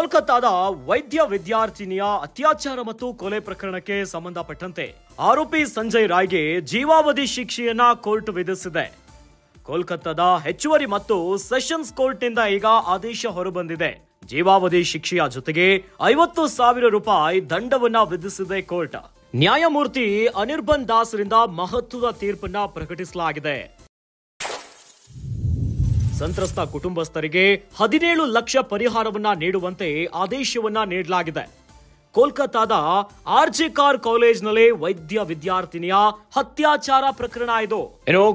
ಕೋಲ್ಕತ್ತಾದ ವೈದ್ಯ ವಿದ್ಯಾರ್ಥಿನಿಯ ಅತ್ಯಾಚಾರ ಮತ್ತು ಕೊಲೆ ಪ್ರಕರಣಕ್ಕೆ ಸಂಬಂಧಪಟ್ಟಂತೆ ಆರೋಪಿ ಸಂಜಯ್ ರಾಯ್ಗೆ ಜೀವಾವಧಿ ಶಿಕ್ಷೆಯನ್ನ ಕೋರ್ಟ್ ವಿಧಿಸಿದೆ. ಕೋಲ್ಕತ್ತಾದ ಹೆಚ್ಚುವರಿ ಮತ್ತು ಸೆಷನ್ಸ್ ಕೋರ್ಟ್ನಿಂದ ಈಗ ಆದೇಶ ಹೊರಬಂದಿದೆ. ಜೀವಾವಧಿ ಶಿಕ್ಷೆಯ ಜೊತೆಗೆ 50,000 ರೂಪಾಯಿ ದಂಡವನ್ನ ವಿಧಿಸಿದೆ ಕೋರ್ಟ್. ನ್ಯಾಯಮೂರ್ತಿ ಅನಿರ್ಬನ್ ದಾಸ್ರಿಂದ ಮಹತ್ವದ ತೀರ್ಪನ್ನ ಪ್ರಕಟಿಸಲಾಗಿದೆ. ಸಂತ್ರಸ್ತ ಕುಟುಂಬಸ್ಥರಿಗೆ 17 ಲಕ್ಷ ಪರಿಹಾರವನ್ನ ನೀಡುವಂತೆ ಆದೇಶವನ್ನ ನೀಡಲಾಗಿದೆ. ಕೋಲ್ಕತ್ತಾದ ಆರ್ಜಿಕಾರ್ ಕಾಲೇಜ್ನಲ್ಲಿ ವೈದ್ಯ ವಿದ್ಯಾರ್ಥಿನಿಯ ಅತ್ಯಾಚಾರ ಪ್ರಕರಣ ಇದು.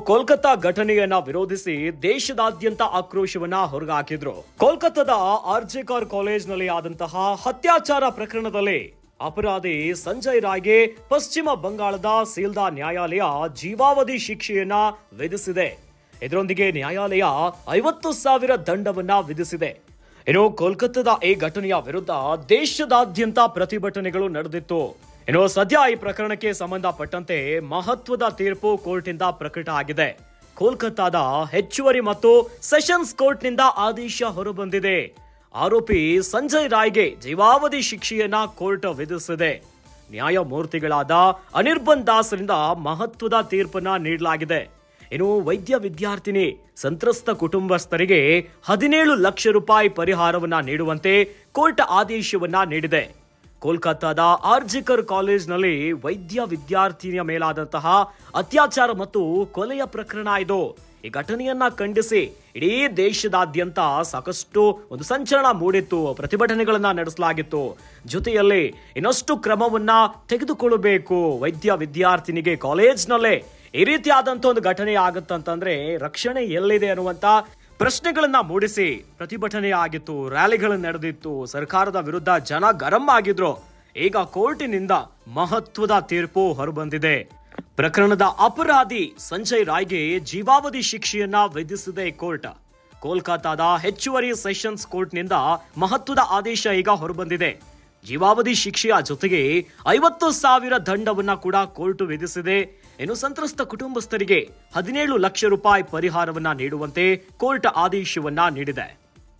ಕೋಲ್ಕತ್ತಾ ಘಟನೆಯನ್ನ ವಿರೋಧಿಸಿ ದೇಶದಾದ್ಯಂತ ಆಕ್ರೋಶವನ್ನ ಹೊರಗಾಕಿದ್ರು. ಕೋಲ್ಕತ್ತಾದ ಆರ್ಜಿಕಾರ್ ಕಾಲೇಜ್ನಲ್ಲಿ ಆದಂತಹ ಅತ್ಯಾಚಾರ ಪ್ರಕರಣದಲ್ಲಿ ಅಪರಾಧಿ ಸಂಜಯ್ ರಾಯ್ಗೆ ಪಶ್ಚಿಮ ಬಂಗಾಳದ ಸೀಲ್ದಾ ನ್ಯಾಯಾಲಯ ಜೀವಾವಧಿ ಶಿಕ್ಷೆಯನ್ನ ವಿಧಿಸಿದೆ. ಇದರೊಂದಿಗೆ ನ್ಯಾಯಾಲಯ 50,000 ದಂಡವನ್ನ ವಿಧಿಸಿದೆ. ಕೋಲ್ಕತ್ತಾದ ಈ ಘಟನೆಯ ವಿರುದ್ಧ ದೇಶದಾದ್ಯಂತ ಪ್ರತಿಭಟನೆಗಳು ನಡೆದಿತ್ತು. ಸದ್ಯ ಈ ಪ್ರಕರಣಕ್ಕೆ ಸಂಬಂಧಪಟ್ಟಂತೆ ಮಹತ್ವದ ತೀರ್ಪು ಕೋರ್ಟ್ನಿಂದ ಪ್ರಕಟ ಆಗಿದೆ. ಕೋಲ್ಕತ್ತಾದ ಹೆಚ್ಚುವರಿ ಮತ್ತು ಸೆಷನ್ಸ್ ಕೋರ್ಟ್ನಿಂದ ಆದೇಶ ಹೊರಬಂದಿದೆ. ಆರೋಪಿ ಸಂಜಯ್ ರಾಯ್ಗೆ ಜೀವಾವಧಿ ಶಿಕ್ಷೆಯನ್ನ ಕೋರ್ಟ್ ವಿಧಿಸಿದೆ. ನ್ಯಾಯಮೂರ್ತಿಗಳಾದ ಅನಿರ್ಬನ್ ದಾಸ್ರಿಂದ ಮಹತ್ವದ ತೀರ್ಪನ್ನ ನೀಡಲಾಗಿದೆ. ವೈದ್ಯ ವಿದ್ಯಾರ್ಥಿನಿ ಸಂತ್ರಸ್ತ ಕುಟುಂಬಸ್ಥರಿಗೆ 17 ಲಕ್ಷ ರೂಪಾಯಿ ಪರಿಹಾರವನ್ನ ನೀಡುವಂತೆ ಕೋರ್ಟ್ ಆದೇಶವನ್ನ ನೀಡಿದೆ. ಕೋಲ್ಕತ್ತಾದ ಆರ್ಜಿಕರ್ ಕಾಲೇಜ್ನಲ್ಲಿ ವೈದ್ಯ ವಿದ್ಯಾರ್ಥಿನಿಯ ಮೇಲಾದಂತಹ ಅತ್ಯಾಚಾರ ಮತ್ತು ಕೊಲೆಯ ಪ್ರಕರಣ ಇದು. ಈ ಘಟನೆಯನ್ನ ಖಂಡಿಸಿ ಇಡೀ ದೇಶದಾದ್ಯಂತ ಸಾಕಷ್ಟು ಒಂದು ಸಂಚಲನ ಮೂಡಿತ್ತು, ಪ್ರತಿಭಟನೆಗಳನ್ನ ನಡೆಸಲಾಗಿತ್ತು. ಜೊತೆಯಲ್ಲಿ ಇನ್ನಷ್ಟು ಕ್ರಮವನ್ನ ತೆಗೆದುಕೊಳ್ಳಬೇಕು. ವೈದ್ಯ ವಿದ್ಯಾರ್ಥಿನಿಗೆ ಕಾಲೇಜ್ನಲ್ಲೇ ಈ ರೀತಿಯಾದಂತ ಒಂದು ಘಟನೆ ಆಗುತ್ತಂತಂದ್ರೆ ರಕ್ಷಣೆ ಎಲ್ಲಿದೆ ಅನ್ನುವಂತ ಪ್ರಶ್ನೆಗಳನ್ನ ಮೂಡಿಸಿ ಪ್ರತಿಭಟನೆ ಆಗಿತ್ತು, ರ್ಯಾಲಿಗಳು ನಡೆದಿತ್ತು. ಸರ್ಕಾರದ ವಿರುದ್ಧ ಜನ ಗರಂ ಆಗಿದ್ರು. ಈಗ ಕೋರ್ಟಿನಿಂದ ಮಹತ್ವದ ತೀರ್ಪು ಹೊರಬಂದಿದೆ. ಪ್ರಕರಣದ ಅಪರಾಧಿ ಸಂಜಯ್ ರಾಯ್ಗೆ ಜೀವಾವಧಿ ಶಿಕ್ಷೆಯನ್ನ ವಿಧಿಸಿದೆ ಕೋರ್ಟ್. ಕೋಲ್ಕತ್ತಾದ ಹೆಚ್ಚುವರಿ ಸೆಷನ್ಸ್ ಕೋರ್ಟ್ನಿಂದ ಮಹತ್ವದ ಆದೇಶ ಈಗ ಹೊರಬಂದಿದೆ. ಜೀವಾವಧಿ ಶಿಕ್ಷೆಯ ಜೊತೆಗೆ 50,000 ದಂಡವನ್ನ ಕೂಡ ಕೋರ್ಟ್ ವಿಧಿಸಿದೆ. ಸಂತ್ರಸ್ತ ಕುಟುಂಬಸ್ಥರಿಗೆ 17 ಲಕ್ಷ ರೂಪಾಯಿ ಪರಿಹಾರವನ್ನ ನೀಡುವಂತೆ ಕೋರ್ಟ್ ಆದೇಶವನ್ನ ನೀಡಿದೆ.